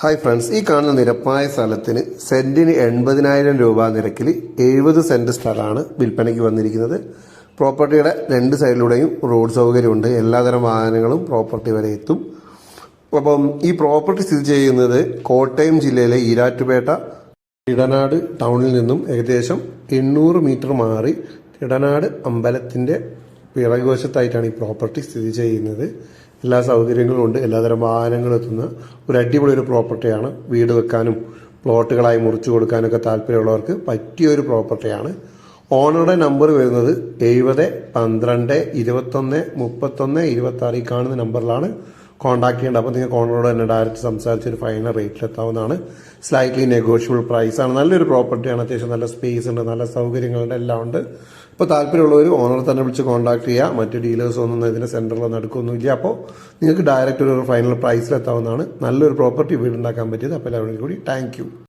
Hi friends, ഈ കാണുന്ന നിരപ്പായ സ്ഥലത്തിന് സെന്റിന് 80,000 രൂപ നിരക്കിൽ 70 സെന്റ് സ്ഥലമാണ് വിൽപ്പനയ്ക്ക് വന്നിരിക്കുന്നത്. പ്രോപ്പർട്ടിയുടെ രണ്ട് സൈഡിലൂടെയും റോഡ് സൗകര്യമുണ്ട്. എല്ലാതരം വാഹനങ്ങളും പ്രോപ്പർട്ടി വരെ എത്തും. അപ്പം ഈ പ്രോപ്പർട്ടി സ്ഥിതി ചെയ്യുന്നത് കോട്ടയം ജില്ലയിലെ ഈരാറ്റുപേട്ട ഇടനാട് ടൗണിൽ നിന്നും ഏകദേശം 800 മീറ്റർ മാറി ഇടനാട് അമ്പലത്തിൻ്റെ പിറകുവശത്തായിട്ടാണ് ഈ പ്രോപ്പർട്ടി സ്ഥിതി ചെയ്യുന്നത്. എല്ലാ സൗകര്യങ്ങളും ഉണ്ട്. എല്ലാതരം വാഹനങ്ങളും എത്തുന്ന ഒരു അടിപൊളി ഒരു പ്രോപ്പർട്ടിയാണ്. വീട് വെക്കാനും പ്ലോട്ടുകളായി മുറിച്ചു കൊടുക്കാനൊക്കെ താല്പര്യമുള്ളവർക്ക് പറ്റിയ ഒരു പ്രോപ്പർട്ടിയാണ്. ഓണറുടെ നമ്പർ വരുന്നത് 70 12 21 31 26 ഈ കാണുന്ന നമ്പറിലാണ് കോൺടാക്ട് ചെയ്യേണ്ടത്. അപ്പോൾ നിങ്ങൾക്ക് ഓണറോട് തന്നെ ഡയറക്റ്റ് സംസാരിച്ച് ഒരു ഫൈനൽ റേറ്റിലെത്താവുന്നതാണ്. സ്ലൈറ്റ്ലി നെഗോഷ്യബിൾ പ്രൈസാണ്. നല്ലൊരു പ്രോപ്പർട്ടിയാണ്. അത്യാവശ്യം നല്ല സ്പേസ് ഉണ്ട്, നല്ല സൗകര്യങ്ങളുണ്ട്, എല്ലാം ഉണ്ട്. അപ്പോൾ താല്പര്യമുള്ളവർ ഓണറെ തന്നെ വിളിച്ച് കോൺടാക്ട് ചെയ്യുക. മറ്റ് ഡീലേഴ്സ് ഒന്നും ഇതിൻ്റെ സെൻറ്ററിലോ നടക്കൊന്നുമില്ല. അപ്പോൾ നിങ്ങൾക്ക് ഡയറക്റ്റ് ഒരു ഫൈനൽ പ്രൈസിലെത്താവുന്നതാണ്. നല്ലൊരു പ്രോപ്പർട്ടി വീടുണ്ടാക്കാൻ പറ്റിയത്. അപ്പോൾ എല്ലാവരും കൂടി താങ്ക് യു.